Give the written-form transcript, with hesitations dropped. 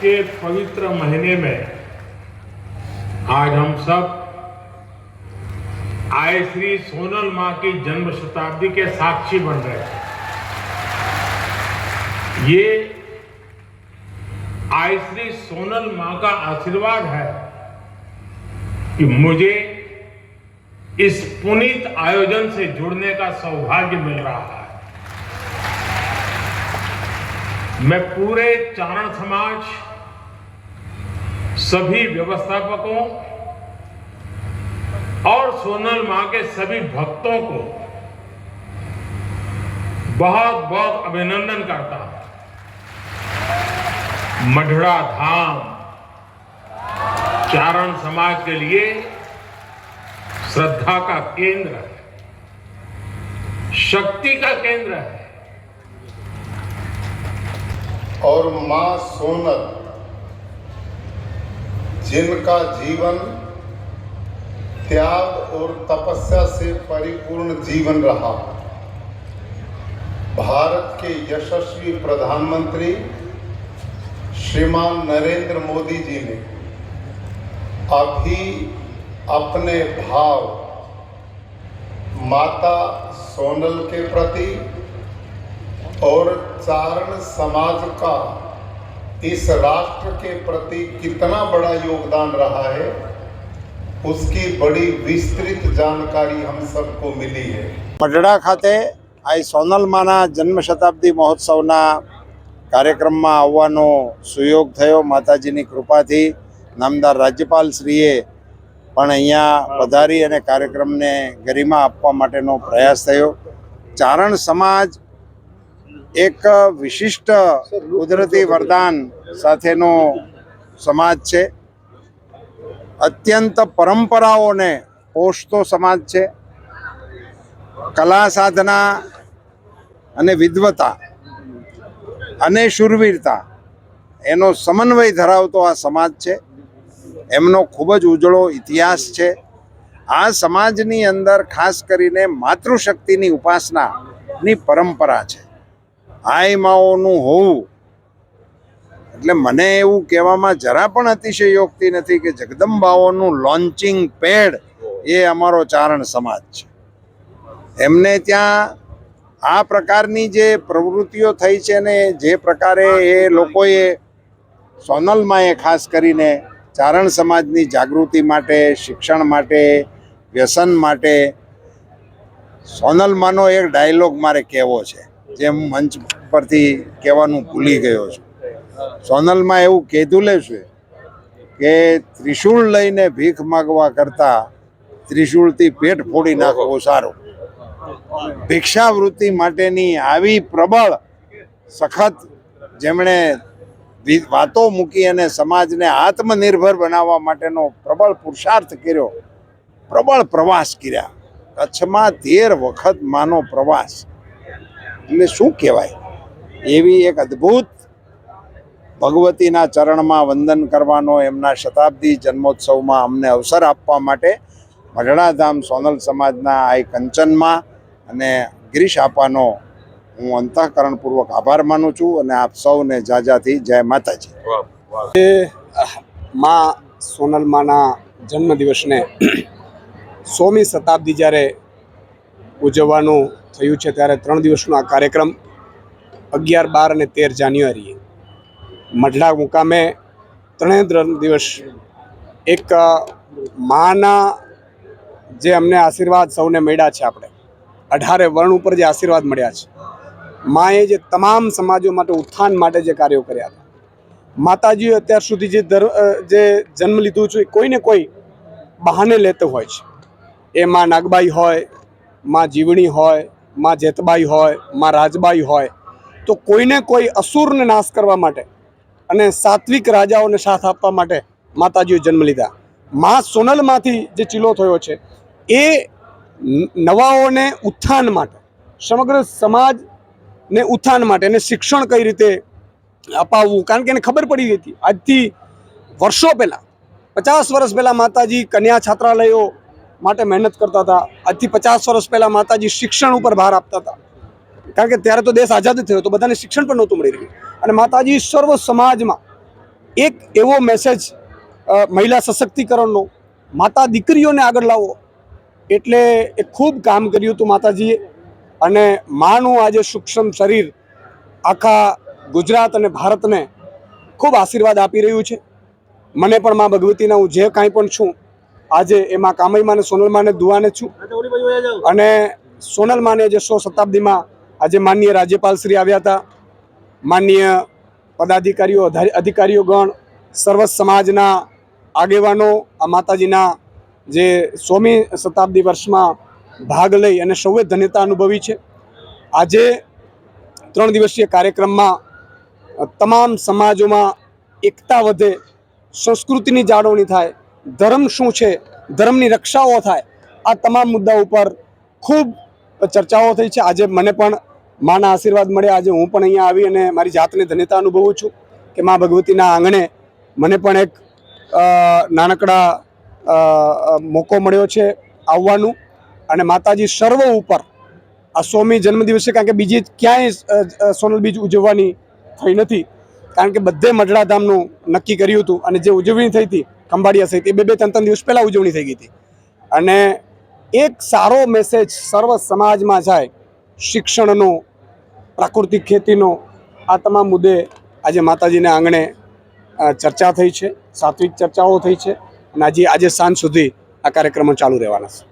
के पवित्र महीने में आज हम सब आए श्री सोनल मां की जन्म शताब्दी के साक्षी बन रहे हैं। ये आए श्री सोनल मां का आशीर्वाद है कि मुझे इस पुनीत आयोजन से जुड़ने का सौभाग्य मिल रहा है। मैं पूरे चारण समाज, सभी व्यवस्थापकों और सोनल मां के सभी भक्तों को बहुत बहुत अभिनंदन करता हूं। मढ़ड़ा धाम चारण समाज के लिए श्रद्धा का केंद्र है, शक्ति का केंद्र है। और मां सोनल जिनका जीवन त्याग और तपस्या से परिपूर्ण जीवन रहा, भारत के यशस्वी प्रधानमंत्री श्रीमान नरेंद्र मोदी जी ने अभी अपने भाव माता सोनल के प्रति और चारण समाज का इस राष्ट्र के प्रति कितना बड़ा योगदान रहा है, उसकी बड़ी विस्तृत जानकारी हम सबको मिली है। मढ़ड़ा खाते आज सोनल माना जन्म शताब्दी महोत्सवना कार्यक्रम में आवવાનો सुयोग थयो। माताजीनी कृपाथी नामदार राज्यपालश्रीए पण अहींया पधारी अने कार्यक्रमने गरिमा आपवा माटेनो प्रयास थयो। चारण समाज एक विशिष्ट कुदरती वरदान साथेनो समाज छे। अत्यंत परंपराओने पोषतो समाज छे। कला साधना अने विद्वता अने शूरवीरता एनो समन्वय धरावतो आ समाज छे। एमनो खूब ज उजळो इतिहास छे। आ समाजनी अंदर खास करीने मातृशक्तिनी उपासनानी परंपरा छे। आय माओनुं होवुं એટલે મને એવું કહેવામાં જરા પણ અતિશયોક્તિ નથી કે જગદંબાઓનું લોન્ચિંગ પેડ એ અમારો ચારણ સમાજ છે। એમને ત્યાં આ પ્રકારની જે પ્રવૃત્તિઓ થઈ છે ને જે પ્રકારે એ લોકોએ સોનલમાએ ખાસ કરીને ચારણ સમાજની જાગૃતિ માટે, શિક્ષણ માટે, વ્યસન માટે સોનલમાનો એક ડાયલોગ મારે કહેવો છે જે હું મંચ પરથી કહેવાનું ભૂલી ગયો છું। સોનલમાં એવું કહેલું છે કે ત્રિશૂળ લઈને ભીખ માગવા કરતા ત્રિશૂળથી પેટ ફોડી નાખવો સારો। ભિક્ષાવૃત્તિ માટેની આવી પ્રબળ સખત જેમણે વાતો મૂકી અને સમાજને આત્મનિર્ભર બનાવવા માટેનો પ્રબળ પુરુષાર્થ કર્યો, પ્રબળ પ્રવાસ કર્યા। કચ્છમાં 13 વખત માનો પ્રવાસ એટલે શું કહેવાય। એવી એક અદ્ભુત ભગવતીના ચરણમાં વંદન કરવાનો એમના શતાબ્દી જન્મોત્સવમાં અમને અવસર આપવા માટે મઢડા ધામ સોનલ સમાજના આ કંચનમાં અને ગિરીશ આપાનો હું અંતઃકરણપૂર્વક આભાર માનું છું અને આપ સૌને જાજાથી જય માતાજી। માં સોનલ માના જન્મદિવસને 100મી શતાબ્દી જ્યારે ઉજવવાનું થયું છે ત્યારે 3 દિવસનો આ કાર્યક્રમ 11, 12 અને 13 જાન્યુઆરીએ મઢડા મુકામે 3 દિવસ એક માના જે અમને આશીર્વાદ સૌને મળ્યા છે, આપણે 18 વર્ણ ઉપર જે આશીર્વાદ મળ્યા છે, માએ જે તમામ સમાજો માટે ઉત્થાન માટે જે કાર્યો કર્યા હતા, માતાજીએ અત્યાર સુધી જે જન્મ લીધું છે કોઈને કોઈ બહાને લેતો હોય છે। એ માં નાગબાઈ હોય, માં જીવણી હોય, માં જેતબાઈ હોય, માં રાજબાઈ હોય, તો કોઈને કોઈ અસુરને નાશ કરવા માટે અને સાત્વિક રાજાઓને સાથ આપવા માટે માતાજીએ જન્મ લીધા। માં સોનલમાંથી જે ચીલો થયો છે એ નવાઓને ઉત્થાન માટે, સમગ્ર સમાજને ઉત્થાન માટે એને શિક્ષણ કઈ રીતે અપાવવું, કારણ કે એને ખબર પડી ગઈ હતી આજથી વર્ષો પહેલાં 50 વર્ષ પહેલાં માતાજી કન્યા છાત્રાલયો માટે મહેનત કરતા હતા। આજથી 50 વર્ષ પહેલાં માતાજી શિક્ષણ ઉપર ભાર આપતા હતા, કારણ કે ત્યારે તો દેશ આઝાદ થયો તો બધાને શિક્ષણ પણ નહોતું મળી રહ્યું અને માતાજી સર્વ સમાજમાં એક એવો મેસેજ મહિલા સશક્તિકરણનો, માતા દીકરીઓને આગળ લાવો, એટલે એ ખૂબ કામ કર્યું હતું માતાજીએ. અને માનું આજે સૂક્ષ્મ શરીર આખા ગુજરાત અને ભારતને ખૂબ આશીર્વાદ આપી રહ્યું છે. મને પણ મા ભગવતીના હું જે કાંઈ પણ છું આજે એમાં કામયમાં અને સોનલમાને દુઆને છું. અને સોનલમાને જે 100 શતાબ્દીમાં આજે માનનીય રાજ્યપાલ શ્રી આવ્યા હતા, માનનીય પદાધિકારીઓ અધિકારીઓગણ, સર્વ સમાજના આગેવાનો આ માતાજીના જે 100મી શતાબ્દી વર્ષમાં ભાગ લઈ અને સૌએ ધન્યતા અનુભવી છે. આજે 3 દિવસીય કાર્યક્રમમાં તમામ સમાજોમાં એકતા વધે, સંસ્કૃતિની જાળવણી થાય, ધર્મ શું છે, ધર્મની રક્ષાઓ થાય, આ તમામ મુદ્દા ઉપર ખૂબ ચર્ચાઓ થઈ છે. આજે મને પણ માના આશીર્વાદ મળ્યા. આજે હું પણ અહીંયા આવી અને મારી જાતને ધન્યતા અનુભવું છું કે મા ભગવતીના આંગણે મને પણ એક નાનકડા મોકો મળ્યો છે આવવાનું. અને માતાજી સર્વ ઉપર આ 100મી જન્મદિવસે, કારણ કે બીજી ક્યાંય સોનલ બીજ ઉજવવાની થઈ નથી, કારણ કે બધે મઢડાધામનું નક્કી કર્યું હતું. અને જે ઉજવણી થઈ હતી ખંભાળિયા સહિત એ 2-3 દિવસ પહેલાં ઉજવણી થઈ ગઈ હતી. અને એક સારો મેસેજ સર્વ સમાજમાં જાય, શિક્ષણનો, પ્રાકૃતિક ખેતીનો, આ તમામ મુદ્દે આજે માતાજીના આંગણે ચર્ચા થઈ છે, સાત્વિક ચર્ચાઓ થઈ છે. અને આજે સાંજ સુધી આ કાર્યક્રમો ચાલુ રહેવાના છે.